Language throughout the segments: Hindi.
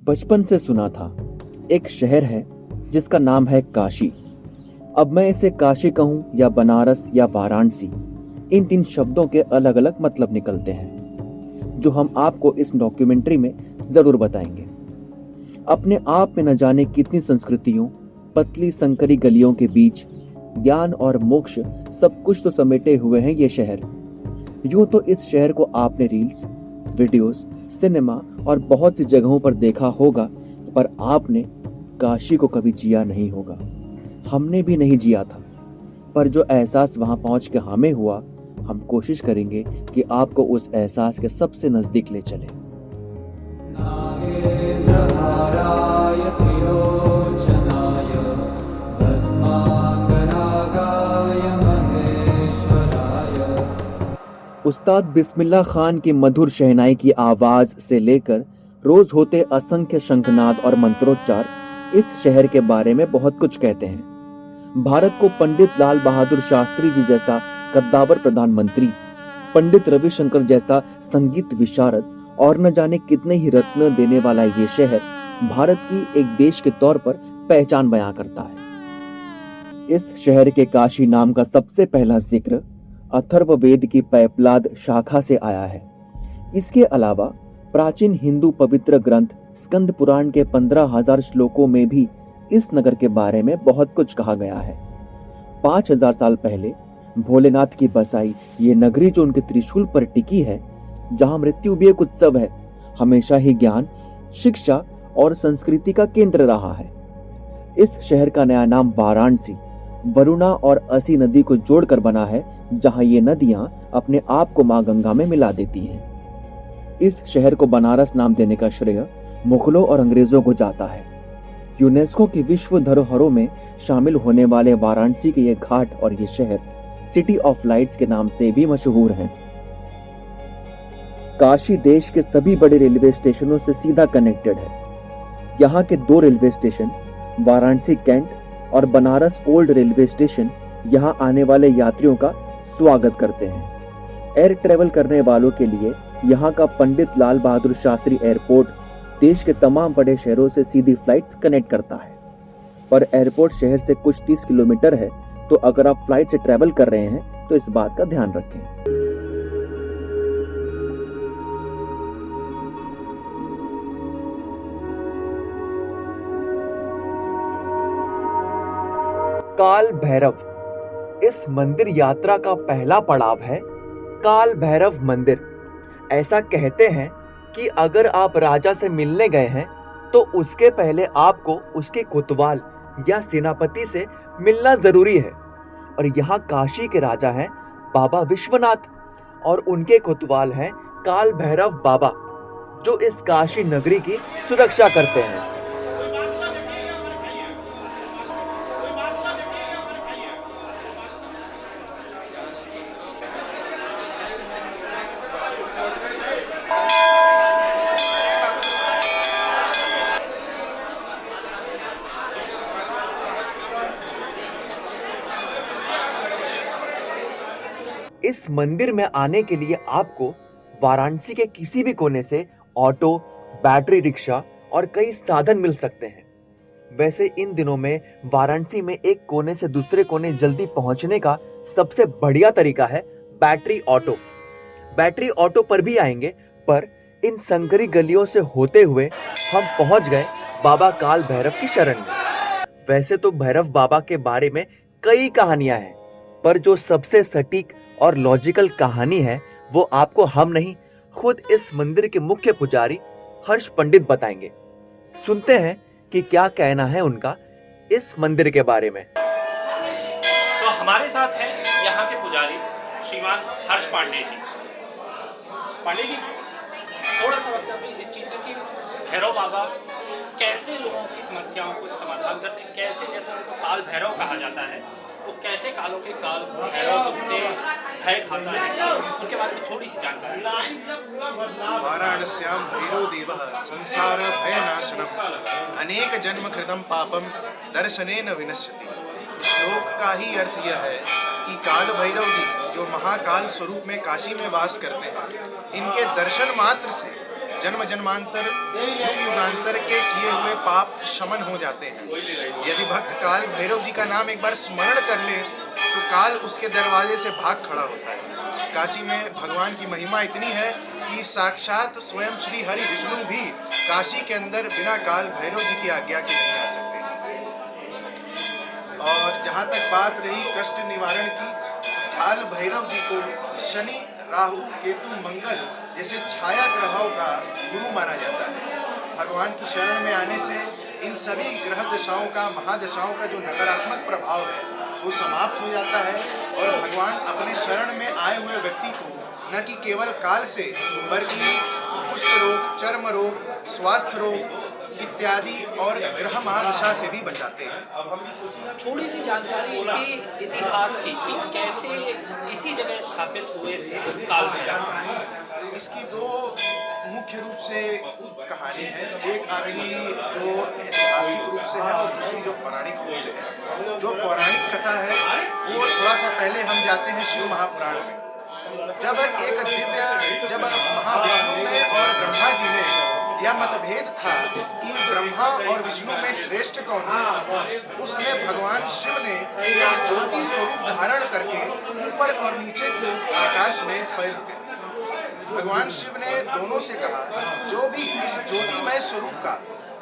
बचपन से सुना था, एक शहर है जिसका नाम है काशी। अब मैं इसे काशी कहूं या बनारस या वाराणसी, इन तीन शब्दों के अलग अलग मतलब निकलते हैं, जो हम आपको इस डॉक्यूमेंट्री में जरूर बताएंगे। अपने आप में न जाने कितनी संस्कृतियों, पतली संकरी गलियों के बीच ज्ञान और मोक्ष सब कुछ तो समेटे हुए हैं ये शहर। यूं तो इस शहर को आपने रील्स, वीडियोस, सिनेमा और बहुत सी जगहों पर देखा होगा, पर आपने काशी को कभी जिया नहीं होगा। हमने भी नहीं जिया था, पर जो एहसास वहां पहुंच के हमें हुआ, हम कोशिश करेंगे कि आपको उस एहसास के सबसे नजदीक ले चले। उस्ताद बिस्मिल्लाह खान की मधुर शहनाई की आवाज से लेकर रोज होते असंख्य शंखनाद और मंत्रोच्चार इस शहर के बारे में बहुत कुछ कहते हैं। भारत को पंडित लाल बहादुर शास्त्री जी जैसा कद्दावर प्रधानमंत्री, पंडित रविशंकर जैसा संगीत विशारद और न जाने कितने ही रत्न देने वाला ये शहर भारत की एक देश के तौर पर पहचान बयां करता है। इस शहर के काशी नाम का सबसे पहला जिक्र अथर्ववेद की पैपलाद शाखा से आया है। इसके अलावा प्राचीन हिंदू पवित्र ग्रंथ स्कंद पुराण के 15,000 श्लोकों में भी इस नगर के बारे में बहुत कुछ कहा गया है। 5,000 साल पहले भोलेनाथ की बसाई ये नगरी जो उनके त्रिशूल पर टिकी है, जहां मृत्यु भी एक उत्सव है, हमेशा ही ज्ञान, शिक्षा और संस्कृति का केंद्र रहा है। इस शहर का नया नाम वाराणसी वरुणा और असी नदी को जोड़कर बना है, जहां ये नदियां अपने आप को मां गंगा में मिला देती हैं। इस शहर को बनारस नाम देने का श्रेय मुगलों और अंग्रेजों को जाता है। यूनेस्को की विश्व धरोहरों में शामिल होने वाले वाराणसी के ये घाट और ये शहर सिटी ऑफ लाइट्स के नाम से भी मशहूर हैं। काशी देश के सभी बड़े रेलवे स्टेशनों से सीधा कनेक्टेड है। यहाँ के 2 रेलवे स्टेशन, वाराणसी कैंट और बनारस ओल्ड रेलवे स्टेशन, यहाँ आने वाले यात्रियों का स्वागत करते हैं। एयर ट्रेवल करने वालों के लिए यहाँ का पंडित लाल बहादुर शास्त्री एयरपोर्ट देश के तमाम बड़े शहरों से सीधी फ्लाइट्स कनेक्ट करता है। पर एयरपोर्ट शहर से कुछ 30 किलोमीटर है, तो अगर आप फ्लाइट से ट्रेवल कर रहे हैं तो इस बात का ध्यान रखें। काल भैरव इस मंदिर यात्रा का पहला पड़ाव है। काल भैरव मंदिर। ऐसा कहते हैं कि अगर आप राजा से मिलने गए हैं तो उसके पहले आपको उसके कोतवाल या सेनापति से मिलना जरूरी है। और यहाँ काशी के राजा हैं बाबा विश्वनाथ और उनके कोतवाल हैं काल भैरव बाबा, जो इस काशी नगरी की सुरक्षा करते हैं। इस मंदिर में आने के लिए आपको वाराणसी के किसी भी कोने से ऑटो, बैटरी रिक्शा और कई साधन मिल सकते हैं। वैसे इन दिनों में वाराणसी में एक कोने से दूसरे कोने जल्दी पहुंचने का सबसे बढ़िया तरीका है बैटरी ऑटो। बैटरी ऑटो पर भी आएंगे, पर इन संकरी गलियों से होते हुए हम पहुंच गए बाबा काल भैरव की शरण में। वैसे तो भैरव बाबा के बारे में कई कहानियां हैं, पर जो सबसे सटीक और लॉजिकल कहानी है वो आपको हम नहीं, खुद इस मंदिर के मुख्य पुजारी हर्ष पंडित बताएंगे। सुनते हैं कि क्या कहना है उनका इस मंदिर के बारे में। तो हमारे साथ हैं यहाँ के पुजारी श्रीमान हर्ष पांडे जी। पांडे जी, थोड़ा सा मतलब इस चीज़ का कि भैरव बाबा कैसे लोगों की समस्याओं को समाधान करते हैं, कैसे जैसे उनको काल भैरव कहा जाता है, तो कैसे कालों के काल भैरव जिनसे भय खाता है, उनके बारे में थोड़ी सी जानकारी। वाराणस्यां भैरव देवः संसार भयनाशनम् अनेक जन्म कृतं पापम दर्शनेन विनश्यति। श्लोक का ही अर्थ यह है कि काल भैरव जी जो महाकाल स्वरूप में काशी में वास करते हैं, इनके दर्शन मात्र से जन्म जन्मांतर युग युगांतर के किए हुए पाप शमन हो जाते हैं। यदि भक्त काल भैरव जी का नाम एक बार स्मरण कर ले तो काल उसके दरवाजे से भाग खड़ा होता है। काशी में भगवान की महिमा इतनी है कि साक्षात स्वयं श्री हरि विष्णु भी काशी के अंदर बिना काल भैरव जी की आज्ञा के नहीं आ सकते। और जहाँ तक बात रही कष्ट निवारण की, काल भैरव जी को शनि, राहु, केतु, मंगल जैसे छाया ग्रहों का गुरु माना जाता है। भगवान की शरण में आने से इन सभी ग्रह दशाओं का, महादशाओं का जो नकारात्मक प्रभाव है वो समाप्त हो जाता है और भगवान अपने शरण में आए हुए व्यक्ति को न कि केवल काल से बल्कि कुष्ठ रोग, चर्म रोग, स्वास्थ्य रोग इत्यादि और ग्रह महादशा से भी बचाते हैं। थोड़ी सी जानकारी इनके इतिहास की कि कैसे इसी जगह स्थापित हुए थे काल भैरव। इसकी दो मुख्य रूप से कहानी है। एक आपकी जो ऐतिहासिक रूप से है और दूसरी जो पौराणिक रूप से है। जो पौराणिक कथा है वो थोड़ा सा पहले हम जाते हैं शिव महापुराण में। जब महाविष्णु में और ब्रह्मा जी में यह मतभेद था कि ब्रह्मा और विष्णु में श्रेष्ठ कौन है, उसने भगवान शिव ने एक ज्योति स्वरूप धारण करके ऊपर और नीचे को आकाश में फैल गए। भगवान शिव ने दोनों से कहा जो भी इस ज्योतिमय स्वरूप का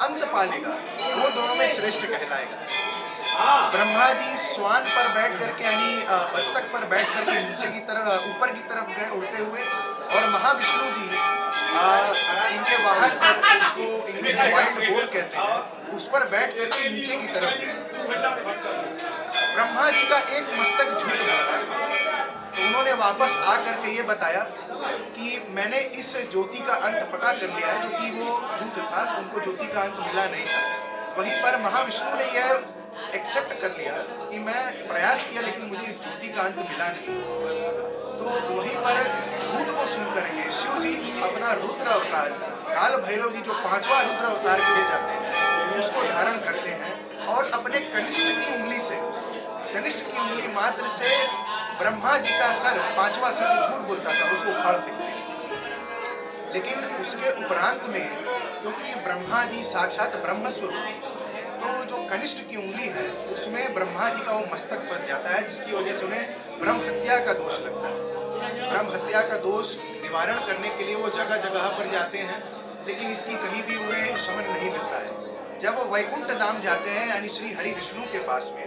अंत पालेगा वो दोनों में श्रेष्ठ कहलाएगा। ब्रह्मा जी स्वान पर बैठ करके यानी बत्तख पर बैठ करके नीचे की तरफ ऊपर की तरफ गए उड़ते हुए, और महाविष्णु जी इनके वाहन पर, जिसको इंग्लिश में वाइल्ड बोर कहते हैं, उस पर बैठ करके नीचे की तरफ गए। ब्रह्मा जी का एक मस्तक झूठ था, तो उन्होंने वापस आ करके ये बताया कि मैंने इस ज्योति का अंत पता कर लिया है, जो कि वो झूठ था, उनको ज्योति का अंत मिला नहीं था। वहीं पर महाविष्णु ने यह एक्सेप्ट कर लिया कि मैं प्रयास किया लेकिन मुझे इस ज्योति का अंत मिला नहीं। तो वहीं पर झूठ को सुन करके शिव जी अपना रुद्र अवतार, काल भैरव जी जो 5वां रुद्र अवतार किए जाते हैं, उसको धारण करते हैं और अपने कनिष्ठ की उंगली मात्र से ब्रह्मा जी का सर, 5वां सर जो झूठ बोलता था, उसको उखाड़ फेंकते हैं। लेकिन उसके उपरांत में क्योंकि ब्रह्मा जी साक्षात ब्रह्म स्वरूप, तो जो कनिष्ठ की उंगली है उसमें ब्रह्मा जी का वो मस्तक फंस जाता है, जिसकी वजह से उन्हें ब्रह्म हत्या का दोष लगता है। ब्रह्म हत्या का दोष निवारण करने के लिए वो जगह जगह पर जाते हैं, लेकिन इसकी कहीं भी उन्हें शमन नहीं मिलता है। जब वो वैकुंठ धाम जाते हैं यानी श्री हरि विष्णु के पास में,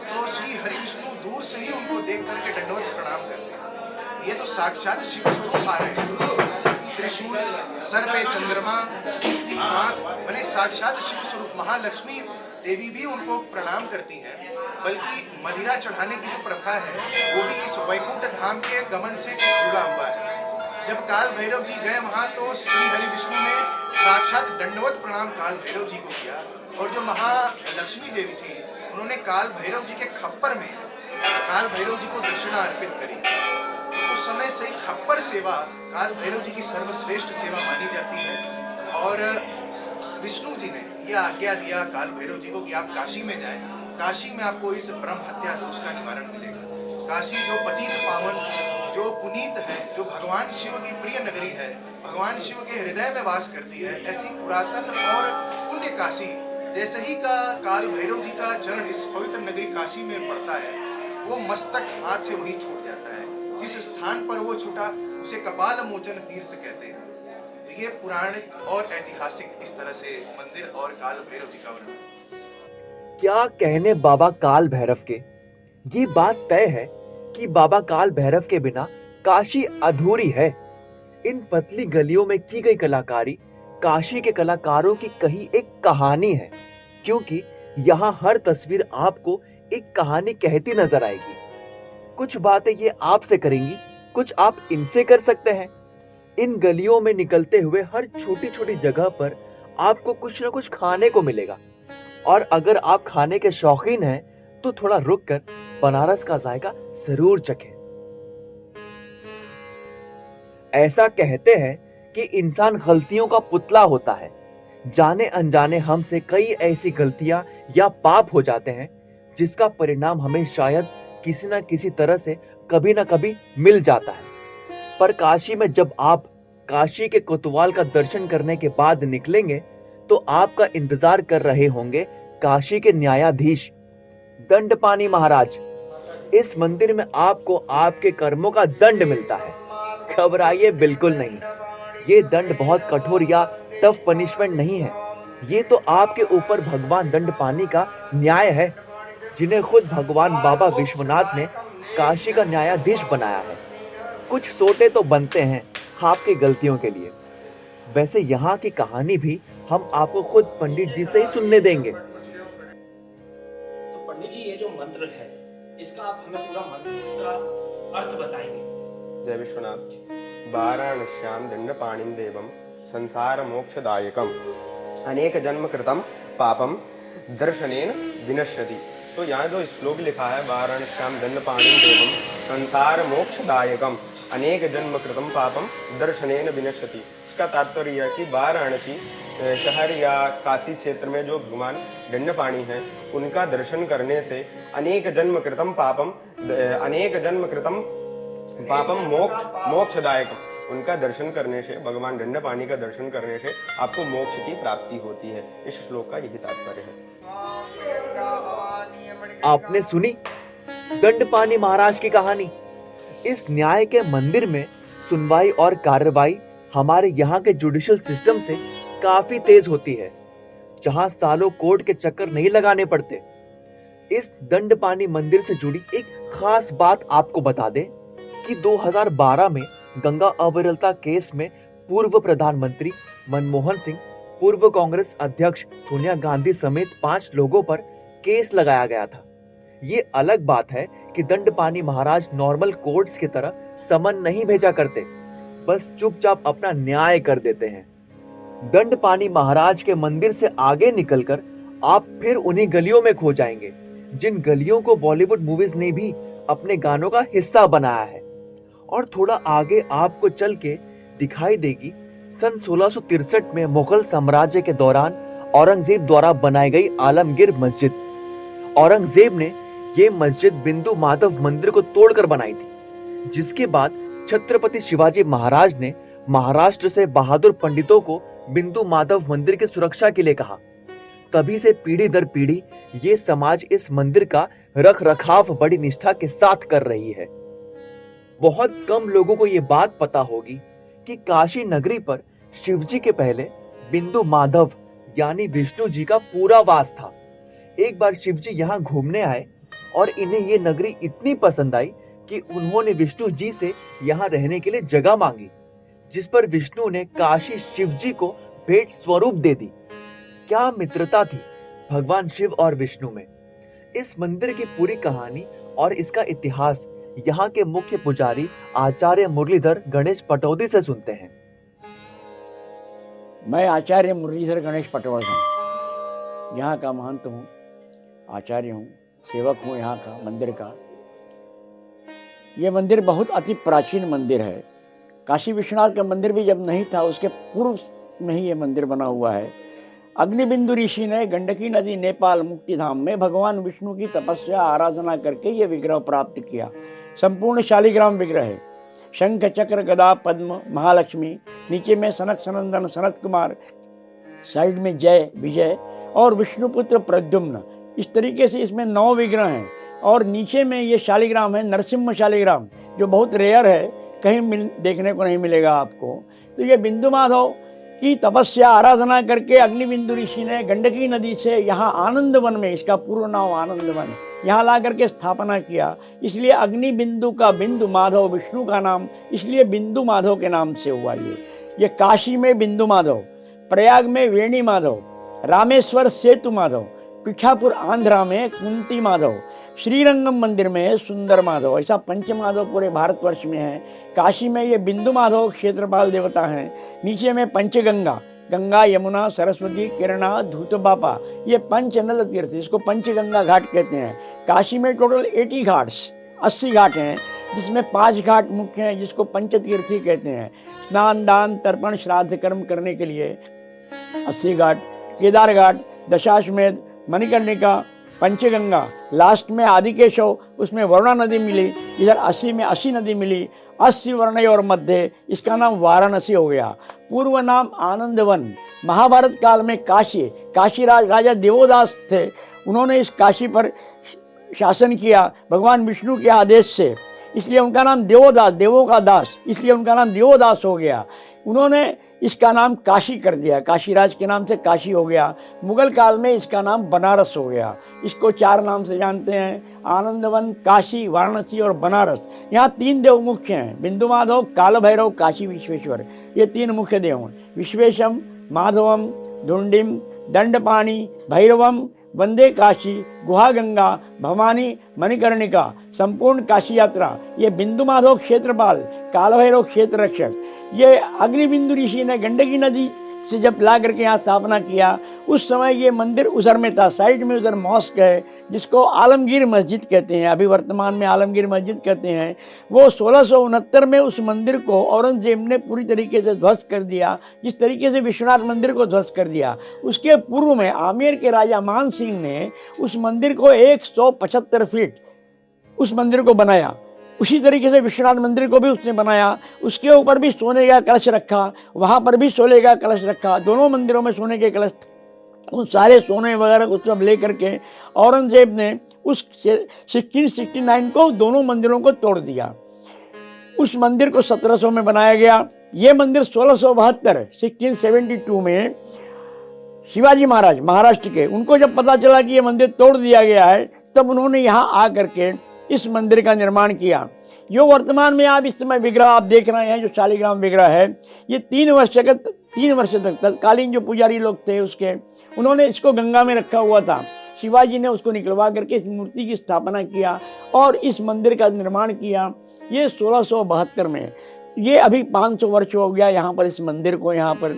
तो श्री हरि विष्णु दूर से ही उनको देख करके दंडवत प्रणाम करते हैं। ये तो साक्षात शिव स्वरूप आ रहे हैं। त्रिशूल, सर पे चंद्रमा, इसकी आंख, माने साक्षात शिव स्वरूप। महालक्ष्मी देवी भी उनको प्रणाम करती हैं, बल्कि मदिरा चढ़ाने की जो प्रथा है वो भी इस वैकुंठ धाम के गमन से जुड़ा हुआ है। जब काल भैरव जी गए वहाँ, तो श्री हरि विष्णु ने साक्षात दंडवत प्रणाम काल भैरव जी को किया, और जो महालक्ष्मी देवी थी उन्होंने काल भैरव जी के खप्पर में काल भैरव जी को दक्षिणा अर्पित करी। तो उस समय से खप्पर सेवा काल भैरव जी की सर्वश्रेष्ठ सेवा मानी जाती है। और विष्णु जी ने यह आज्ञा दिया काल भैरव जी को कि आप काशी में जाएं, काशी में आपको इस ब्रह्म हत्या दोष का निवारण मिलेगा। काशी जो पतित पावन, जो पुनीत है, जो भगवान शिव की प्रिय नगरी है, भगवान शिव के हृदय में वास करती है, ऐसी पुरातन और पुण्य काशी जैसे ही का काल भैरव जी का चरण इस पवित्र नगरी काशी में पड़ता है, वो मस्तक हाथ से वहीं छूट जाता है। जिस स्थान पर वो छूटा उसे कपाल मोचन तीर्थ कहते हैं। तो ये पुराणिक और ऐतिहासिक इस तरह से मंदिर और काल भैरव जी का वर्णन। क्या कहने बाबा काल भैरव के। ये बात तय है कि बाबा काल भैरव के बिना काशी अधूरी है। इन पतली गलियों में की गई कलाकारी काशी के कलाकारों की कही एक कहानी है, क्योंकि यहाँ हर तस्वीर आपको एक कहानी कहती नजर आएगी। कुछ बातें ये आपसे करेंगी, कुछ आप इनसे कर सकते हैं। इन गलियों में निकलते हुए हर छोटी छोटी जगह पर आपको कुछ न कुछ खाने को मिलेगा, और अगर आप खाने के शौकीन हैं तो थोड़ा रुककर बनारस का जायका जरूर चखें। ऐसा कहते हैं कि इंसान गलतियों का पुतला होता है। जाने अनजाने हमसे कई ऐसी गलतियां या पाप हो जाते हैं जिसका परिणाम हमें शायद किसी न किसी तरह से कभी ना कभी मिल जाता है। पर काशी में जब आप काशी के कोतवाल का दर्शन करने के बाद निकलेंगे तो आपका इंतजार कर रहे होंगे काशी के न्यायाधीश दंडपानी महाराज। इस मंदिर में आपको आपके कर्मों का दंड मिलता है। घबराइए बिल्कुल नहीं, ये दंड बहुत कठोर या टफ पनिशमेंट नहीं है। ये तो आपके ऊपर भगवान दंडपानी का न्याय है, जिन्हें खुद भगवान बाबा विश्वनाथ ने काशी का न्यायाधीश बनाया है। कुछ सोते तो बनते हैं आपकी गलतियों के लिए। वैसे यहाँ की कहानी भी हम आपको खुद पंडित जी से ही सुनने देंगे। तो पंडित जी, ये जो मंत्र है इसका आप हमें पूरा मंत्र का अर्थ बताएंगे। जय विश्वनाथ। वाराणस्यां दंडपाणिं देवं संसार मोक्षदायकम अनेक जन्म कृतम पापम दर्शनेन विनश्यति। तो यहाँ जो श्लोक लिखा है, वाराणस्यां दंडपाणिं देवं संसार मोक्षदायकम अनेक जन्म कृतम पापम दर्शनेन विनश्यति। इसका तात्पर्य है कि वाराणसी शहर या काशी क्षेत्र में जो भगवान दंडपाणि हैं उनका दर्शन करने से अनेक जन्म कृतम पापम मोक्षदायकम, उनका दर्शन करने से, भगवान दंडपाणि का दर्शन करने से आपको मोक्ष की प्राप्ति होती है। इस श्लोक का यही तात्पर्य है। आपने सुनी दंडपानी महाराज की कहानी। इस न्याय के मंदिर में सुनवाई और कार्रवाई हमारे यहाँ के जुडिशियल सिस्टम से काफी तेज होती है, जहां सालों कोर्ट के चक्कर नहीं लगाने पड़ते। इस दंडपानी मंदिर से जुड़ी एक खास बात आपको बता दें कि 2012 में गंगा अविरलता केस में पूर्व प्रधानमंत्री मनमोहन सिंह, पूर्व कांग्रेस अध्यक्ष सोनिया गांधी समेत 5 लोगों पर केस लगाया गया था। ये अलग बात है कि दंडपानी महाराज नॉर्मल कोर्ट्स की तरह समन नहीं भेजा करते, बस चुपचाप अपना न्याय कर देते हैं। दंडपानी महाराज के मंदिर से आगे निकलकर आप फिर उन्हीं गलियों में खो जाएंगे जिन गलियों को बॉलीवुड मूवीज ने भी अपने गानों का हिस्सा बनाया है। और थोड़ा आगे आपको चल के दिखाई देगी सन 1663 में मुगल साम्राज्य के दौरान औरंगजेब द्वारा बनाई गई आलमगीर मस्जिद। औरंगजेब ने ये मस्जिद बिंदु माधव मंदिर को तोड़कर बनाई थी, जिसके बाद छत्रपति शिवाजी महाराज ने महाराष्ट्र से बहादुर पंडितों को बिंदु माधव मंदिर की सुरक्षा के लिए कहा। तभी से पीढ़ी दर पीढ़ी ये समाज इस मंदिर का रख रखाव बड़ी निष्ठा के साथ कर रही है। बहुत कम लोगों को ये बात पता होगी कि काशी नगरी पर शिवजी के पहले बिंदु माधव यानी विष्णु जी का पूरा वास था। एक बार शिवजी यहाँ घूमने आए और इन्हें ये नगरी इतनी पसंद आई कि उन्होंने विष्णु जी से यहाँ रहने के लिए जगह मांगी, जिस पर विष्णु ने काशी शिवजी को भेंट स्वरूप दे दी। क्या मित्रता थी भगवान शिव और विष्णु में। इस मंदिर की पूरी कहानी और इसका इतिहास यहाँ के मुख्य पुजारी आचार्य मुरलीधर गणेश पटौदी से सुनते हैं। मैं आचार्य मुरलीधर गणेश पटौदी हूँ, यहाँ का महंत हूँ, आचार्य हूँ, सेवक हूँ यहाँ का मंदिर का। ये मंदिर बहुत अति प्राचीन मंदिर है। काशी विश्वनाथ का मंदिर भी जब नहीं था उसके पूर्व में ही ये मंदिर बना हुआ है। अग्निबिंदु ऋषि ने गंडकी नदी नेपाल मुक्तिधाम में भगवान विष्णु की तपस्या आराधना करके ये विग्रह प्राप्त किया। संपूर्ण शालिग्राम विग्रह है। शंख चक्र गदा पद्म महालक्ष्मी, नीचे में सनक सनंदन सनत कुमार, साइड में जय विजय और विष्णुपुत्र प्रद्युम्न। इस तरीके से इसमें 9 विग्रह हैं। और नीचे में ये शालिग्राम है, नरसिम्हा शालिग्राम, जो बहुत रेयर है, कहीं देखने को नहीं मिलेगा आपको। तो ये बिंदु माधव की तपस्या आराधना करके अग्निबिंदु ऋषि ने गंडकी नदी से यहाँ आनंद वन में, इसका पूर्ण नाम आनंद वन, यहाँ ला करके स्थापना किया। इसलिए अग्निबिंदु का बिंदु माधव, विष्णु का नाम, इसलिए बिंदु माधव के नाम से हुआ। ये काशी में बिंदु माधव, प्रयाग में वेणी माधव, रामेश्वर सेतु माधव, पिठापुर आंध्रा में कुंती माधव, श्रीरंगम मंदिर में सुंदर माधव, ऐसा पंच माधव पूरे भारतवर्ष में है। काशी में ये बिंदु माधव क्षेत्रपाल देवता हैं। नीचे में पंचगंगा, गंगा यमुना सरस्वती किरणा धूतबापा, ये पंच नल तीर्थ, इसको पंचगंगा घाट कहते हैं। काशी में टोटल 80 घाट्स 80 घाट हैं, जिसमें 5 घाट मुख्य हैं जिसको पंचतीर्थी कहते हैं। स्नान दान तर्पण श्राद्ध कर्म करने के लिए 80 घाट, केदार घाट, दशाश्वमेध, मणिकर्णिका, पंचगंगा, लास्ट में आदिकेशव, उसमें वरुणा नदी मिली, इधर 80 में 80 नदी मिली, 80 वर्ण और मध्य, इसका नाम वाराणसी हो गया। पूर्व नाम आनंदवन। महाभारत काल में काशी राजा देवोदास थे, उन्होंने इस काशी पर शासन किया भगवान विष्णु के आदेश से, इसलिए उनका नाम देवोदास, देवों का दास, इसलिए उनका नाम देवोदास हो गया। उन्होंने इसका नाम काशी कर दिया, काशीराज के नाम से काशी हो गया। मुगल काल में इसका नाम बनारस हो गया। इसको 4 नाम से जानते हैं, आनंदवन, काशी, वाराणसी और बनारस। यहाँ 3 देव मुख्य हैं, बिंदु माधव, काल भैरव, काशी विश्वेश्वर, ये 3 मुख्य देव हैं। विश्वेशम, माधवम, धुंडिम, दंडपाणि, भैरवम, वंदे काशी, गुहा गंगा, भवानी, मणिकर्णिका, संपूर्ण काशी यात्रा। ये बिंदु माधव क्षेत्रपाल, काल भैरव क्षेत्र रक्षक। ये अग्निबिंदु ऋषि ने गंडकी नदी से जब ला करके यहाँ स्थापना किया, उस समय ये मंदिर उधर में था, साइड में उधर मॉस्क है जिसको आलमगीर मस्जिद कहते हैं, अभी वर्तमान में आलमगीर मस्जिद कहते हैं। वो 1669 में उस मंदिर को औरंगजेब ने पूरी तरीके से ध्वस्त कर दिया, जिस तरीके से विश्वनाथ मंदिर को ध्वस्त कर दिया। उसके पूर्व में आमेर के राजा मान सिंह ने उस मंदिर को 175 फीट उस मंदिर को बनाया। उसी तरीके से विश्वनाथ मंदिर को भी उसने बनाया, उसके ऊपर भी सोने का कलश रखा, वहाँ पर भी सोने का कलश रखा। दोनों मंदिरों में सोने के कलश, उन सारे सोने वगैरह को सब ले करके औरंगजेब ने उस 1669 को दोनों मंदिरों को तोड़ दिया। उस मंदिर को 1700 में बनाया गया। ये मंदिर 1672 में शिवाजी महाराज महाराष्ट्र के, उनको जब पता चला कि ये मंदिर तोड़ दिया गया है, तब उन्होंने यहाँ आ करके इस मंदिर का निर्माण किया। जो वर्तमान में आप इस समय विग्रह आप देख रहे हैं, जो शालिग्राम विग्रह है, ये 3 वर्ष तक तत्कालीन जो पुजारी लोग थे उसके, उन्होंने इसको गंगा में रखा हुआ था। शिवाजी ने उसको निकलवा करके इस मूर्ति की स्थापना किया और इस मंदिर का निर्माण किया। ये 1672 में, ये अभी 500 वर्ष हो गया यहाँ पर इस मंदिर को। यहाँ पर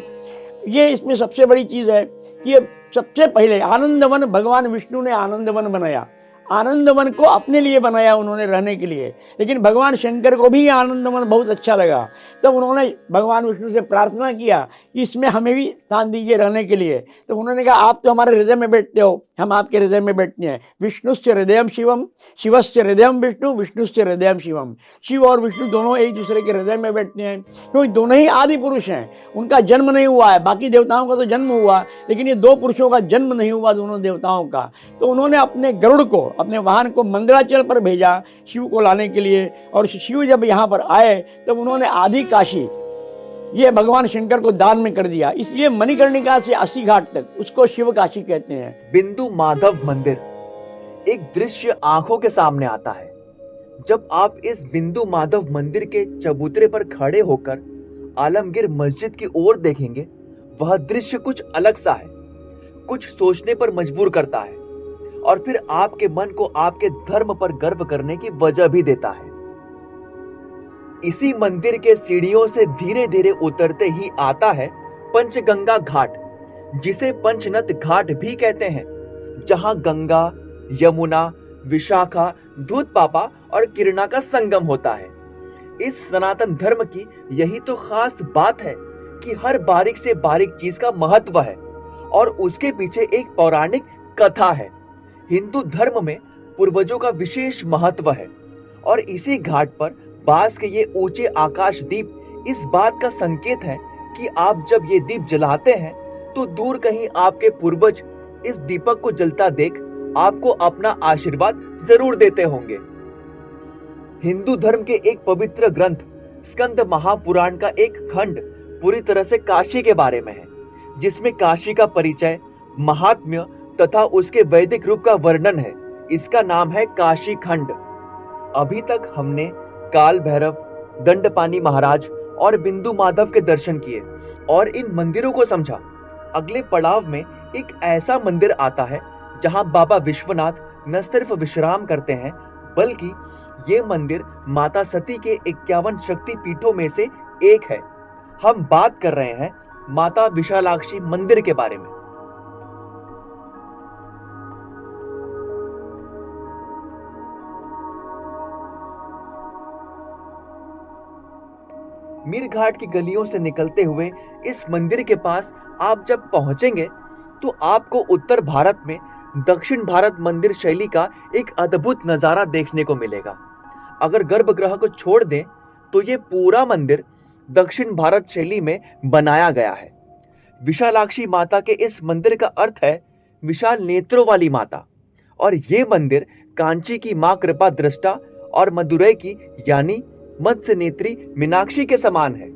ये इसमें सबसे बड़ी चीज़ है कि ये सबसे पहले आनंदवन, भगवान विष्णु ने आनंदवन बनाया। आनंदवन को अपने लिए बनाया उन्होंने रहने के लिए, लेकिन भगवान शंकर को भी आनंदवन बहुत अच्छा लगा। तब उन्होंने भगवान विष्णु से प्रार्थना किया कि इसमें हमें भी स्थान दीजिए रहने के लिए। तो उन्होंने कहा आप तो हमारे हृदय में बैठते हो, हम आपके हृदय में बैठते हैं। विष्णुश्च हृदयम शिवम, शिवश्च हृदयम विष्णु, विष्णुश्च हृदयम शिवम। शिव और विष्णु दोनों एक दूसरे के हृदय में बैठते हैं, क्योंकि दोनों ही आदि पुरुष हैं। उनका जन्म नहीं हुआ है, बाकी देवताओं का तो जन्म हुआ, लेकिन ये 2 पुरुषों का जन्म नहीं हुआ, दोनों देवताओं का। तो उन्होंने अपने गरुड़ को, अपने वाहन को मंदराचल पर भेजा शिव को लाने के लिए, और शिव जब यहाँ पर आए तब उन्होंने आदि काशी ये भगवान शंकर को दान में कर दिया। इसलिए मणिकर्णिका से 80 घाट तक उसको शिव काशी कहते हैं। बिंदु माधव मंदिर एक दृश्य आंखों के सामने आता है। जब आप इस बिंदु माधव मंदिर के चबूतरे पर खड़े होकर आलमगीर मस्जिद की ओर देखेंगे, वह दृश्य कुछ अलग सा है, कुछ सोचने पर मजबूर करता है और फिर आपके मन को आपके धर्म पर गर्व करने की वजह भी देता है। इसी मंदिर के सीढ़ियों से धीरे धीरे उतरते ही आता है पंचगंगा घाट, जिसे पंचनद घाट भी कहते हैं, जहां गंगा, यमुना, विशाखा, दूध पापा और किरणा का संगम होता है। इस सनातन धर्म की यही तो खास बात है कि हर बारीक से बारीक चीज का महत्व है और उसके पीछे एक पौराणिक कथा है। हिंदू धर्म में पूर्वजों का विशेष महत्व है और इसी घाट पर बांस के ये ऊंचे आकाश दीप इस बात का संकेत है कि आप जब ये दीप जलाते हैं तो दूर कहीं आपके पूर्वज इस दीपक को जलता देख आपको अपना आशीर्वाद जरूर देते होंगे। हिंदू धर्म के एक पवित्र ग्रंथ स्कंद महापुराण का एक खंड पूरी तरह से काशी के बारे में है, जिसमें काशी का परिचय, महात्म्य तथा उसके वैदिक रूप का वर्णन है। इसका नाम है काशी खंड। अभी तक हमने काल भैरव, दंडपाणि महाराज और बिंदु माधव के दर्शन किए और इन मंदिरों को समझा। अगले पड़ाव में एक ऐसा मंदिर आता है जहां बाबा विश्वनाथ न सिर्फ विश्राम करते हैं, बल्कि ये मंदिर माता सती के 51 शक्ति पीठों में से एक है। हम बात कर रहे हैं माता विशालाक्षी मंदिर के बारे में। मीर घाट की गलियों से निकलते हुए इस मंदिर के पास आप जब पहुंचेंगे तो आपको उत्तर भारत में दक्षिण भारत मंदिर शैली का एक अद्भुत नजारा देखने को मिलेगा। अगर गर्भगृह को छोड़ दें तो ये पूरा मंदिर दक्षिण भारत शैली में बनाया गया है। विशालाक्षी माता के इस मंदिर का अर्थ है विशाल नेत्रों वाली माता, और ये मंदिर कांची की मां कृपा दृष्टा और मदुरई की यानी मत्स्य नेत्री मीनाक्षी के समान है।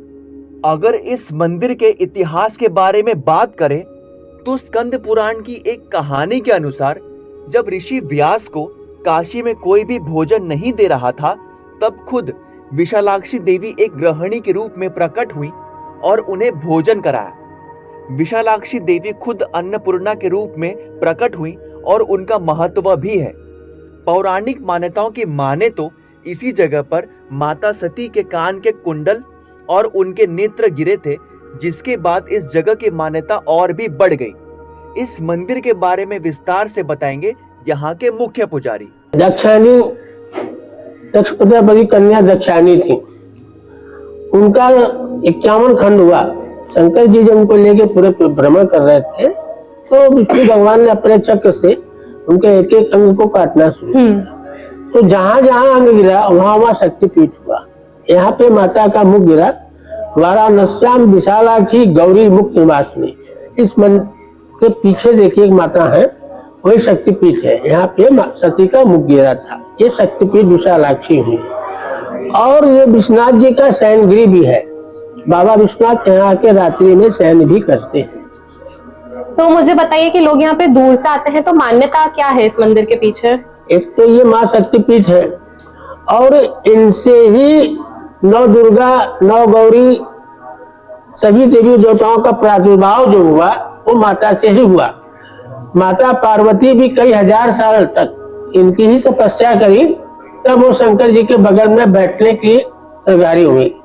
अगर इस मंदिर के इतिहास के बारे में बात करें तो स्कंद पुराण की एक कहानी के अनुसार जब ऋषि व्यास को काशी में कोई भी भोजन नहीं दे रहा था, तब खुद विशालाक्षी देवी एक गृहिणी के रूप में प्रकट हुई और उन्हें भोजन कराया। विशालाक्षी देवी खुद अन्नपूर्णा के रूप में प्रकट हुई और उनका महत्व भी है। पौराणिक मान्यताओं की माने तो इसी जगह पर माता सती के कान के कुंडल और उनके नेत्र गिरे थे, जिसके बाद इस जगह की मान्यता और भी बढ़ गई। इस मंदिर के बारे में विस्तार से बताएंगे यहाँ के मुख्य पुजारी। दक्षाणी दक्ष प्रजापति कन्या दक्षाणी थी, उनका 51 खंड हुआ। शंकर जी जब उनको लेके पूरे भ्रमण कर रहे थे तो विष्णु भगवान ने अपने चक्र से उनके एक एक अंग को काटना शुरू किया। तो जहां जहां अंग गिरा वहां वहां शक्तिपीठ हुआ। यहाँ पे माता का मुख गिरा, वाराणस्याम विशालाक्षी गौरी मुख निवासिनी। इस मंदिर के पीछे देखिए एक माता है, वही शक्तिपीठ है। यहाँ पे सती का मुख गिरा था, ये शक्तिपीठ विशालाक्षी हुई। और ये विश्वनाथ जी का शयन गृह भी है। बाबा विश्वनाथ यहाँ के रात्रि में शयन भी करते हैं। तो मुझे बताइए कि लोग यहाँ पे दूर से आते हैं, तो मान्यता क्या है इस मंदिर के पीछे? एक तो ये माँ शक्तिपीठ है और इनसे ही 9 दुर्गा 9 गौरी सभी देवी देवताओं का प्रादुर्भाव जो हुआ वो माता से ही हुआ। माता पार्वती भी कई हजार साल तक इनकी ही तपस्या करी, तब वो शंकर जी के बगल में बैठने की तैयारी हुई।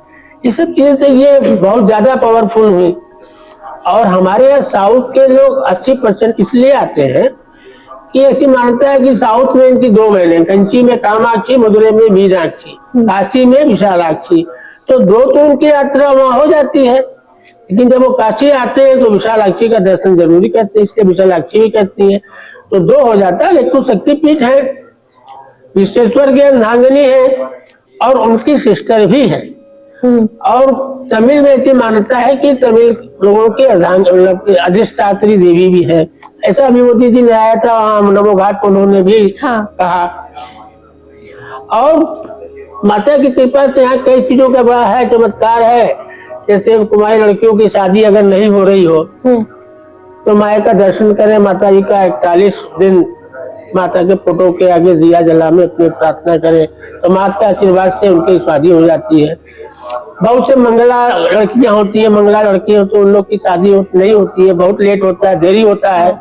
ये सब चीजें से ये बहुत ज्यादा पावरफुल हुई। और हमारे यहाँ साउथ के लोग 80% इसलिए आते हैं कि ऐसी मान्यता है कि साउथ में इनकी 2 बहनें, कंची में कामाक्षी, मदुरई में मीनाक्षी, काशी में विशालाक्षी। तो 2 तो उनकी यात्रा वहां हो जाती है, लेकिन जब वो काशी आते हैं तो विशालाक्षी का दर्शन जरूरी करते हैं, इसलिए विशालाक्षी भी करती है। तो 2 हो जाता है। एक तो शक्तिपीठ है, विश्वेश्वर की अर्धांगिनी है और उनकी सिस्टर भी है। और तमिल में ऐसी मान्यता है कि तमिल लोगों की अधिष्ठात्री देवी भी है। ऐसा विभूति जी ने आया था वहां नमो घाट पर, उन्होंने भी कहा। और माता की कृपा से यहाँ कई चीजों का बड़ा है, चमत्कार है। जैसे कुमारी लड़कियों की शादी अगर नहीं हो रही हो तो माया का दर्शन करें। माता जी का 41 दिन माता के फोटो के आगे दिया जला में अपनी प्रार्थना करें तो माता के आशीर्वाद से उनकी शादी हो जाती है। बहुत से मंगला लड़कियां होती है, मंगला लड़कियां तो उन लोग की शादी नहीं होती है, बहुत लेट होता है, देरी होता है,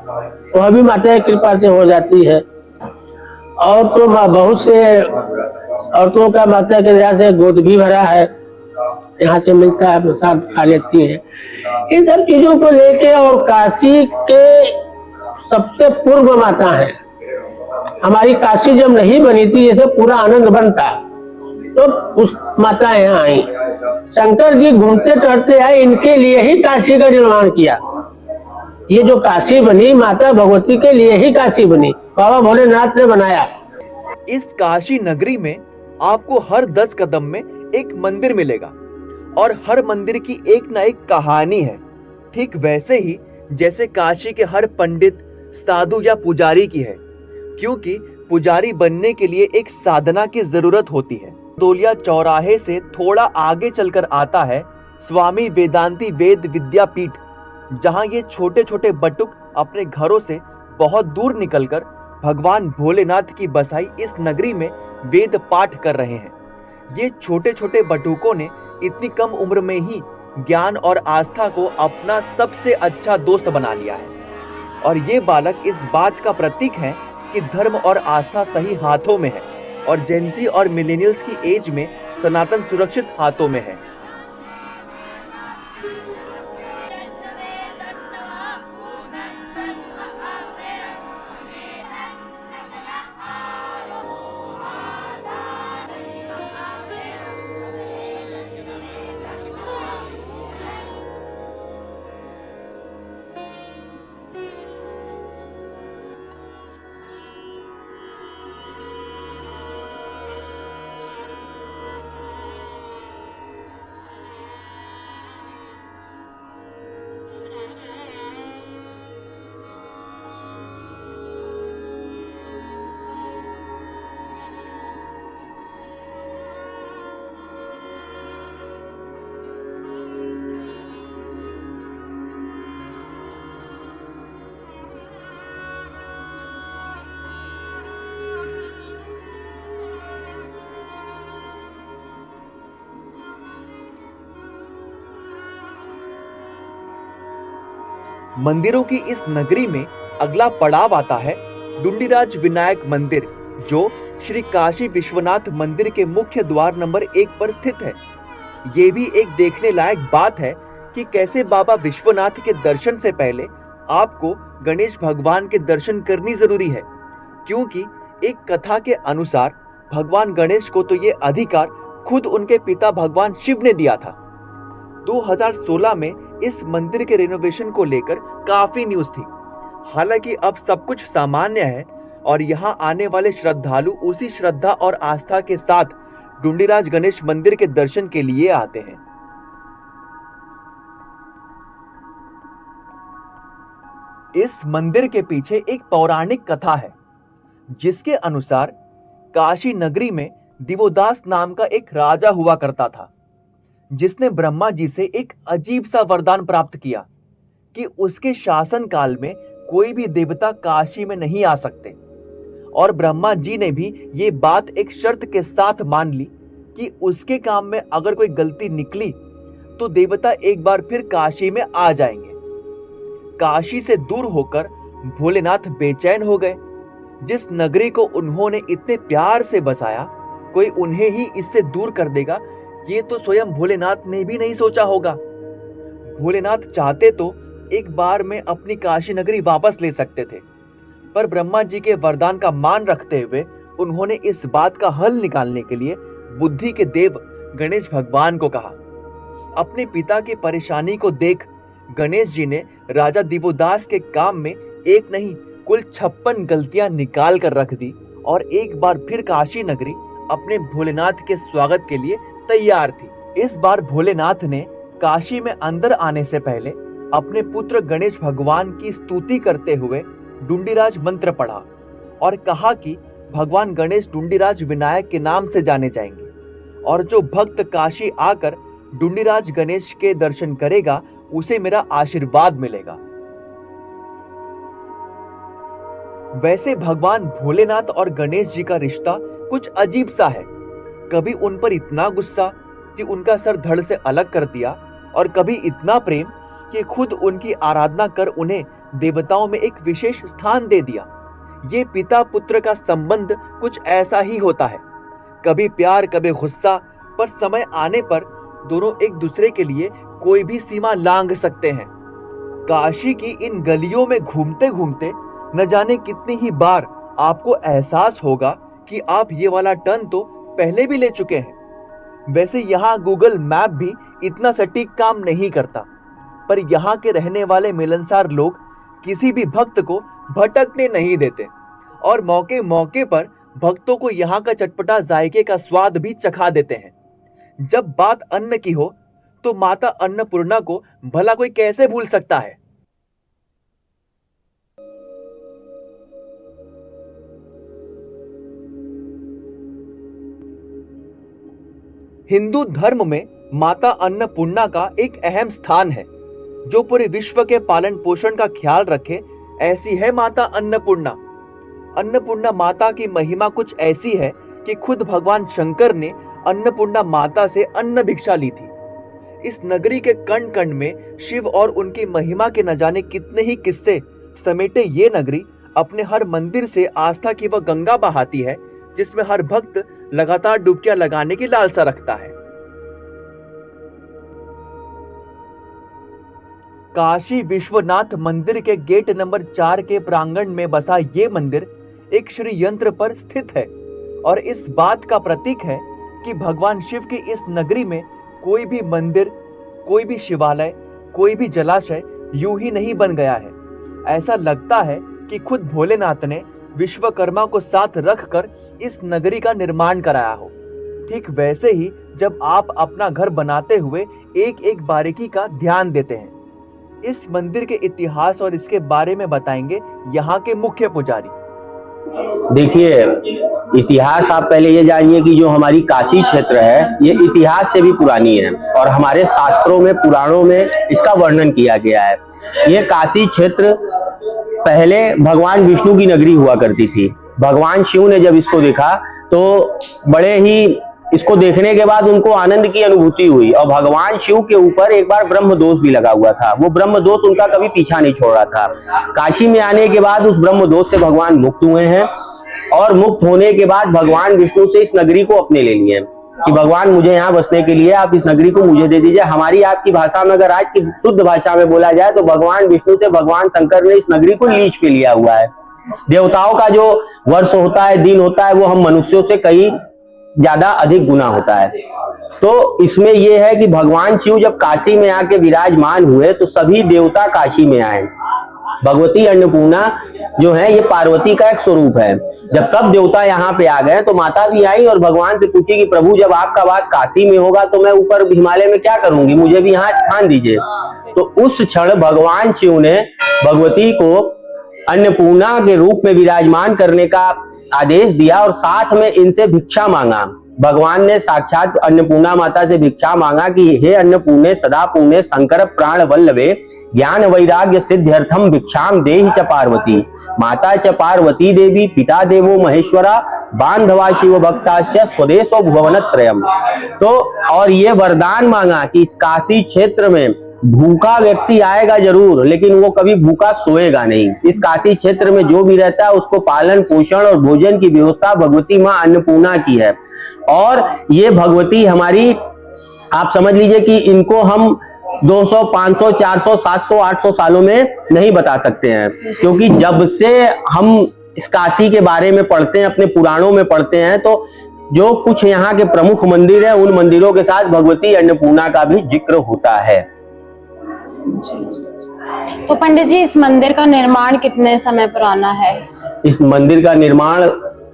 वह भी माता की कृपा से हो जाती है। और तो बहुत से औरतों का माता के दया से गोद भी भरा है, यहाँ से मिलता है, प्रसाद खा लेती है। इन सब चीजों को लेके और काशी के सबसे पूर्व माता है। हमारी काशी जब नहीं बनी थी, जैसे पूरा आनंद बनता, तो उस माता यहाँ आई। शंकर जी घूमते टहलते आए, इनके लिए ही काशी का निर्माण किया। ये जो काशी बनी माता भगवती के लिए ही काशी बनी, बाबा भोलेनाथ ने बनाया। इस काशी नगरी में आपको हर 10 कदम में एक मंदिर मिलेगा और हर मंदिर की एक ना एक कहानी है। ठीक वैसे ही जैसे काशी के हर पंडित, साधु या पुजारी की है, क्योंकि पुजारी बनने के लिए एक साधना की जरूरत होती है। दोलिया चौराहे से थोड़ा आगे चलकर आता है स्वामी वेदांती वेद विद्यापीठ, जहां ये छोटे छोटे बटुक अपने घरों से बहुत दूर निकलकर भगवान भोलेनाथ की बसाई इस नगरी में वेद पाठ कर रहे हैं। ये छोटे छोटे बटुकों ने इतनी कम उम्र में ही ज्ञान और आस्था को अपना सबसे अच्छा दोस्त बना लिया है। और ये बालक इस बात का प्रतीक है कि धर्म और आस्था सही हाथों में है और जेंजी और मिलेनियल्स की एज में सनातन सुरक्षित हाथों में है। मंदिरों की इस नगरी में अगला पड़ाव आता है डुंडीराज विनायक मंदिर, जो श्री काशी विश्वनाथ मंदिर के मुख्य द्वार नंबर 1 पर स्थित है। ये भी एक देखने लायक बात है कि कैसे बाबा विश्वनाथ के दर्शन से पहले आपको गणेश भगवान के दर्शन करनी जरूरी है, क्योंकि एक कथा के अनुसार भगवान गणेश को तो ये अधिकार खुद उनके पिता भगवान शिव ने दिया था। 2016 में इस मंदिर के रेनोवेशन को लेकर काफी न्यूज थी। हालांकि अब सब कुछ सामान्य है और यहाँ आने वाले श्रद्धालु उसी श्रद्धा और आस्था के साथ डुंडीराज गणेश मंदिर के दर्शन के लिए आते हैं। इस मंदिर के पीछे एक पौराणिक कथा है, जिसके अनुसार काशी नगरी में दिवोदास नाम का एक राजा हुआ करता था, जिसने ब्रह्मा जी से एक अजीब सा वरदान प्राप्त किया कि उसके शासन काल में कोई भी देवता काशी में नहीं आ सकते। और ब्रह्मा जी ने भी ये बात एक शर्त के साथ मान ली कि उसके काम में अगर कोई गलती निकली तो देवता एक बार फिर काशी में आ जाएंगे। काशी से दूर होकर भोलेनाथ बेचैन हो गए। जिस नगरी को उन्होंने इतने प्यार से बसाया, कोई उन्हें ही इससे दूर कर देगा, ये तो स्वयं भोलेनाथ ने भी नहीं सोचा होगा। भोलेनाथ चाहते तो एक बार में अपनी काशी नगरी वापस ले सकते थे, पर ब्रह्मा जी के वरदान का मान रखते हुए उन्होंने इस बात का हल निकालने के लिए बुद्धि के देव गणेश भगवान को कहा। अपने पिता की परेशानी को देख गणेश जी ने राजा दिवोदास के काम में एक नहीं कुल 56 गलतियां निकाल कर रख दी और एक बार फिर काशी नगरी अपने भोलेनाथ के स्वागत के लिए तैयार थी। इस बार भोलेनाथ ने काशी में अंदर आने से पहले अपने पुत्र गणेश भगवान की स्तुति करते हुए डुंडीराज मंत्र पढ़ा और कहा कि भगवान गणेश डुंडीराज विनायक के नाम से जाने जाएंगे और जो भक्त काशी आकर डुंडीराज गणेश के दर्शन करेगा उसे मेरा आशीर्वाद मिलेगा। वैसे भगवान भोलेनाथ और गणेश जी का रिश्ता कुछ अजीब सा है। कभी उन पर इतना गुस्सा कि उनका सर धड़ से अलग कर दिया और कभी इतना प्रेम कि खुद उनकी आराधना कर उन्हें देवताओं में एक विशेष स्थान दे दिया। ये पिता पुत्र का संबंध कुछ ऐसा ही होता है, कभी प्यार कभी गुस्सा, पर समय आने पर दोनों एक दूसरे के लिए कोई भी सीमा लांघ सकते हैं। काशी की इन गलियों में घूमते घूमते न जाने कितनी ही बार आपको एहसास होगा कि आप ये वाला टर्न तो पहले भी ले चुके हैं। वैसे यहाँ गूगल मैप भी इतना सटीक काम नहीं करता, पर यहाँ के रहने वाले मिलनसार लोग किसी भी भक्त को भटकने नहीं देते और मौके मौके पर भक्तों को यहाँ का चटपटा जायके का स्वाद भी चखा देते हैं। जब बात अन्न की हो तो माता अन्नपूर्णा को भला कोई कैसे भूल सकता है। हिंदू धर्म में माता अन्नपूर्णा का एक अहम स्थान है, जो पूरे विश्व के पालन पोषण का ख्याल रखे, ऐसी है माता अन्नपूर्णा। अन्नपूर्णा माता की महिमा कुछ ऐसी है कि खुद भगवान शंकर ने अन्नपूर्णा माता से अन्न भिक्षा ली थी। इस नगरी के कण कण में शिव और उनकी महिमा के न जाने कितने ही किस्से समेटे ये नगरी अपने हर मंदिर से आस्था की वह गंगा बहाती है, जिसमें हर भक्त लगातार डुबकियां लगाने की लालसा रखता है। काशी विश्वनाथ मंदिर के गेट नंबर 4 के प्रांगण में बसा ये मंदिर एक श्री यंत्र पर स्थित है और इस बात का प्रतीक है कि भगवान शिव की इस नगरी में कोई भी मंदिर, कोई भी शिवालय, कोई भी जलाशय यूं ही नहीं बन गया है। ऐसा लगता है कि खुद भोलेनाथ ने विश्वकर्मा को साथ रखकर इस नगरी का निर्माण कराया हो। ठीक वैसे ही जब आप अपना घर बनाते हुए एक एक बारीकी का ध्यान देते हैं। इस मंदिर के इतिहास और इसके बारे में बताएंगे यहाँ के मुख्य पुजारी। देखिए, इतिहास आप पहले ये जानिए कि जो हमारी काशी क्षेत्र है ये इतिहास से भी पुरानी है और हमारे शास्त्रों में, पुराणों में इसका वर्णन किया गया है। ये काशी क्षेत्र पहले भगवान विष्णु की नगरी हुआ करती थी। भगवान शिव ने जब इसको देखा तो बड़े ही इसको देखने के बाद उनको आनंद की अनुभूति हुई और भगवान शिव के ऊपर एक बार ब्रह्म दोष भी लगा हुआ था। वो ब्रह्म दोष उनका कभी पीछा नहीं छोड़ रहा था। काशी में आने के बाद उस ब्रह्म दोष से भगवान मुक्त हुए हैं और मुक्त होने के बाद भगवान विष्णु से इस नगरी को अपने ले लिए कि भगवान मुझे यहाँ बसने के लिए आप इस नगरी को मुझे दे दीजिए। हमारी आपकी भाषा में अगर आज की शुद्ध भाषा में बोला जाए तो भगवान विष्णु से भगवान शंकर ने इस नगरी को लीज पे लिया हुआ है। देवताओं का जो वर्ष होता है, दिन होता है, वो हम मनुष्यों से कई ज्यादा अधिक गुना होता है। तो इसमें यह है कि भगवान शिव जब काशी में आके विराजमान हुए तो सभी देवता काशी में आए। भगवती अन्नपूर्णा जो है ये पार्वती का एक स्वरूप है। जब सब देवता यहाँ पे आ गए तो माता भी आई और भगवान से पूछी कि प्रभु जब आपका वास काशी में होगा तो मैं ऊपर हिमालय में क्या करूंगी, मुझे भी यहाँ स्थान दीजिए। तो उस क्षण भगवान शिव ने भगवती को अन्नपूर्णा के रूप में विराजमान करने का आदेश दिया और साथ में इनसे भिक्षा मांगा। भगवान ने साक्षात अन्नपूर्णा माता से भिक्षा मांगा कि हे अन्नपूर्णे सदा पूर्णे शंकर प्राण वल्लभे ज्ञान वैराग्य सिद्ध्यर्थम भिक्षाम देहि च पार्वती। माता च पार्वती देवी पिता देवो महेश्वरा बांधवा शिव भक्ताश्च स्वदेशो भुवनत्रयम्। तो और ये वरदान मांगा कि इस काशी क्षेत्र में भूखा व्यक्ति आएगा जरूर लेकिन वो कभी भूखा सोएगा नहीं। इस काशी क्षेत्र में जो भी रहता है उसको पालन पोषण और भोजन की व्यवस्था भगवती माँ अन्नपूर्णा की है। और ये भगवती हमारी, आप समझ लीजिए कि इनको हम 200, 500, 400, 700, 800 सालों में नहीं बता सकते हैं, क्योंकि जब से हम इस काशी के बारे में पढ़ते हैं, अपने पुराणों में पढ़ते हैं, तो जो कुछ यहाँ के प्रमुख मंदिर हैं उन मंदिरों के साथ भगवती अन्नपूर्णा का भी जिक्र होता है। तो पंडित जी इस मंदिर का निर्माण कितने समय पुराना है? इस मंदिर का निर्माण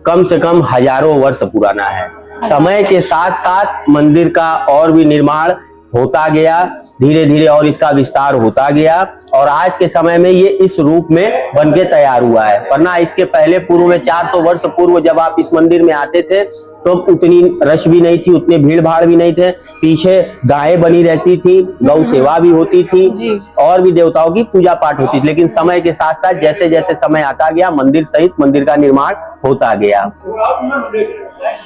कम से कम हजारों वर्ष पुराना है। समय के साथ साथ मंदिर का और भी निर्माण होता गया, धीरे धीरे और इसका विस्तार होता गया और आज के समय में ये इस रूप में बनके तैयार हुआ है। वरना इसके पहले पूर्व में 400 वर्ष पूर्व जब आप इस मंदिर में आते थे तो उतनी रश भी नहीं थी, उतने भीड़ भाड़ भी नहीं थे। पीछे गायें बनी रहती थी, गौ सेवा भी होती थी और भी देवताओं की पूजा पाठ होती थी। लेकिन समय के साथ साथ जैसे जैसे समय आता गया मंदिर सहित मंदिर का निर्माण होता गया।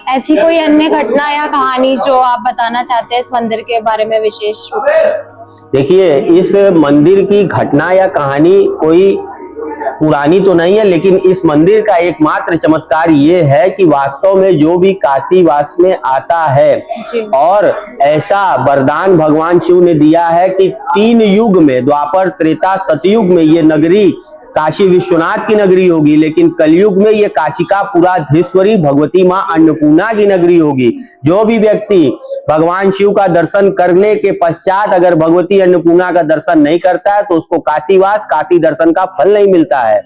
ऐसी कोई अन्य घटना या कहानी जो आप बताना चाहते हैं इस मंदिर के बारे में विशेष रूप से? देखिए, इस मंदिर की घटना या कहानी कोई पुरानी तो नहीं है, लेकिन इस मंदिर का एकमात्र चमत्कार ये है कि वास्तव में जो भी काशी वास में आता है और ऐसा वरदान भगवान शिव ने दिया है कि 3 युग में, द्वापर त्रेता सतयुग में ये नगरी काशी विश्वनाथ की नगरी होगी, लेकिन कलयुग में ये काशिका पुराधीश्वरी भगवती माँ अन्नपूर्णा की नगरी होगी। जो भी व्यक्ति भगवान शिव का दर्शन करने के पश्चात अगर भगवती अन्नपूर्णा का दर्शन नहीं करता है तो उसको काशीवास, काशी दर्शन का फल नहीं मिलता है।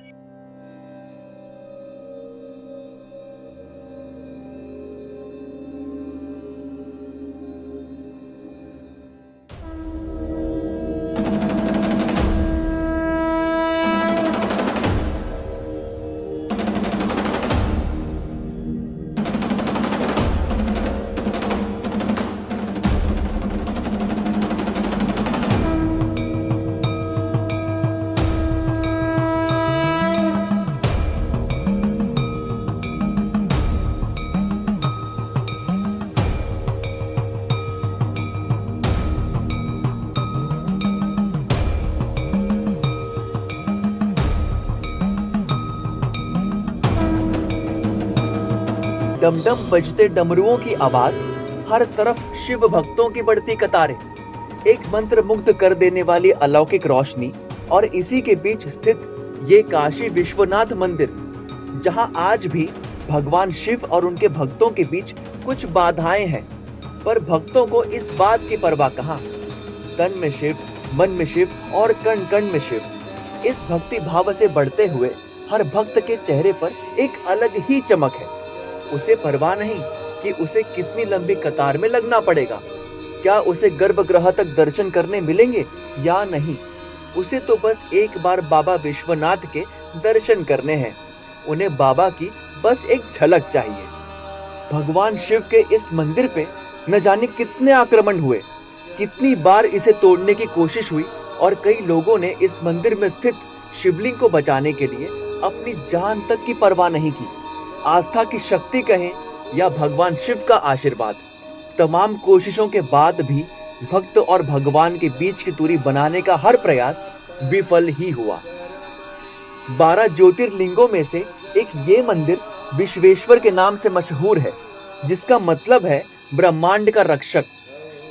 डमडम बजते डमरुओं की आवाज, हर तरफ शिव भक्तों की बढ़ती कतारें, एक मंत्र मुग्ध कर देने वाली अलौकिक रोशनी और इसी के बीच स्थित ये काशी विश्वनाथ मंदिर, जहां आज भी भगवान शिव और उनके भक्तों के बीच कुछ बाधाएं हैं, पर भक्तों को इस बात की परवाह कहां। तन में शिव, मन में शिव और कण कण में शिव। इस भक्ति भाव से बढ़ते हुए हर भक्त के चेहरे पर एक अलग ही चमक है। उसे परवाह नहीं कि उसे कितनी लंबी कतार में लगना पड़ेगा, क्या उसे गर्भगृह तक दर्शन करने मिलेंगे या नहीं। उसे तो बस एक बार बाबा विश्वनाथ के दर्शन करने हैं। उन्हें बाबा की बस एक झलक चाहिए। भगवान शिव के इस मंदिर पे न जाने कितने आक्रमण हुए, कितनी बार इसे तोड़ने की कोशिश हुई और कई लोगों ने इस मंदिर में स्थित शिवलिंग को बचाने के लिए अपनी जान तक की परवाह नहीं की। आस्था की शक्ति कहें या भगवान शिव का आशीर्वाद, तमाम कोशिशों के बाद भी भक्त और भगवान के बीच की दूरी बनाने का हर प्रयास विफल ही हुआ। 12 ज्योतिर्लिंगों में से एक ये मंदिर विश्वेश्वर के नाम से मशहूर है, जिसका मतलब है ब्रह्मांड का रक्षक।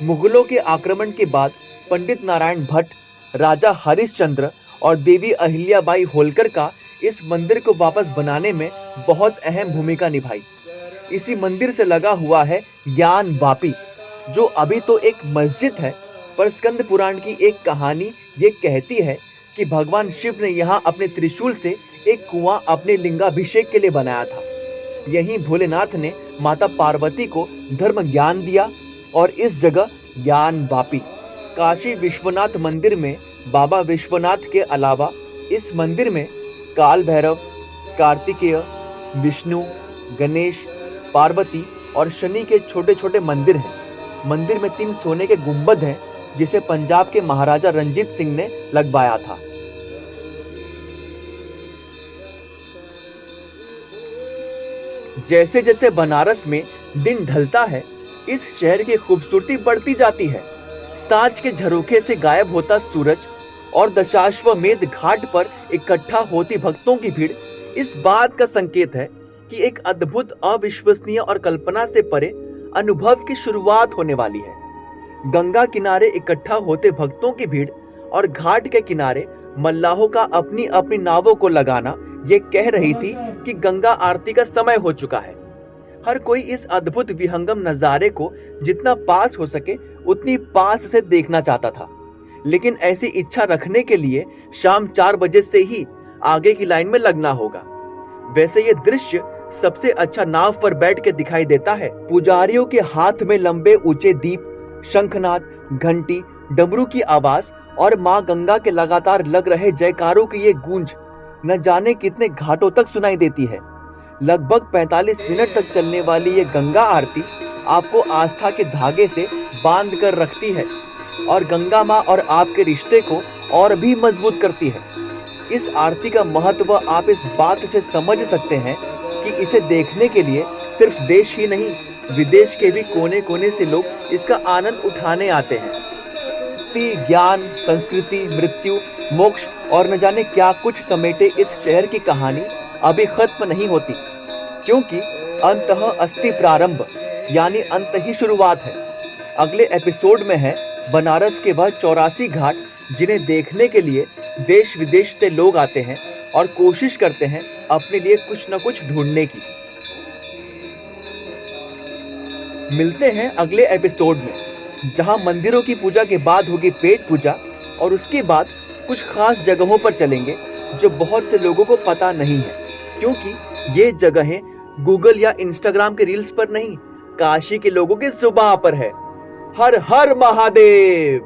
मुगलों के आक्रमण के बाद पंडित नारायण भट्ट, राजा हरिश्चंद्र और देवी अहिल्याबाई होलकर का इस मंदिर को वापस बनाने में बहुत अहम भूमिका निभाई। इसी मंदिर से लगा हुआ है ज्ञान वापी, जो अभी तो एक मस्जिद है, पर स्कंद पुराण की एक कहानी ये कहती है कि भगवान शिव ने यहाँ अपने त्रिशूल से एक कुआं अपने लिंगाभिषेक के लिए बनाया था। यहीं भोलेनाथ ने माता पार्वती को धर्म ज्ञान दिया और इस जगह ज्ञान वापी। काशी विश्वनाथ मंदिर में बाबा विश्वनाथ के अलावा इस मंदिर में काल भैरव, कार्तिकेय, विष्णु, गणेश, पार्वती और शनि के छोटे छोटे मंदिर हैं। मंदिर में 3 सोने के गुंबद हैं, जिसे पंजाब के महाराजा रंजीत सिंह ने लगवाया था। जैसे जैसे बनारस में दिन ढलता है, इस शहर की खूबसूरती बढ़ती जाती है। सांझ के झरोखे से गायब होता सूरज और दशाश्वमेध घाट पर इकट्ठा होती भक्तों की भीड़ इस बात का संकेत है कि एक अद्भुत, अविश्वसनीय और कल्पना से परे अनुभव की शुरुआत होने वाली है। गंगा किनारे इकट्ठा होते भक्तों की भीड़ और घाट के किनारे मल्लाहों का अपनी अपनी नावों को लगाना ये कह रही थी कि गंगा आरती का समय हो चुका है। हर कोई इस अद्भुत विहंगम नजारे को जितना पास हो सके उतनी पास से देखना चाहता था, लेकिन ऐसी इच्छा रखने के लिए शाम 4 बजे से ही आगे की लाइन में लगना होगा। वैसे ये दृश्य सबसे अच्छा नाव पर बैठ के दिखाई देता है। पुजारियों के हाथ में लंबे ऊंचे दीप, शंखनाद, घंटी, डमरू की आवाज और मां गंगा के लगातार लग रहे जयकारों की ये गूंज न जाने कितने घाटों तक सुनाई देती है। लगभग 45 मिनट तक चलने वाली ये गंगा आरती आपको आस्था के धागे से बांध कर रखती है और गंगा मां और आपके रिश्ते को और भी मजबूत करती है। इस आरती का महत्व आप इस बात से समझ सकते हैं कि इसे देखने के लिए सिर्फ देश ही नहीं, विदेश के भी कोने कोने से लोग इसका आनंद उठाने आते हैं। ज्ञान, संस्कृति, मृत्यु, मोक्ष और न जाने क्या कुछ समेटे इस शहर की कहानी अभी खत्म नहीं होती, क्योंकि अंतः अस्ति प्रारंभ, यानी अंत ही शुरुआत है। अगले एपिसोड में है बनारस के वह 84 घाट जिन्हें देखने के लिए देश विदेश से लोग आते हैं और कोशिश करते हैं अपने लिए कुछ न कुछ ढूंढने की। मिलते हैं अगले एपिसोड में, जहां मंदिरों की पूजा के बाद होगी पेट पूजा और उसके बाद कुछ खास जगहों पर चलेंगे जो बहुत से लोगों को पता नहीं है, क्योंकि ये जगहें गूगल या इंस्टाग्राम के रील्स पर नहीं, काशी के लोगों के जुबान पर है। हर हर महादेव।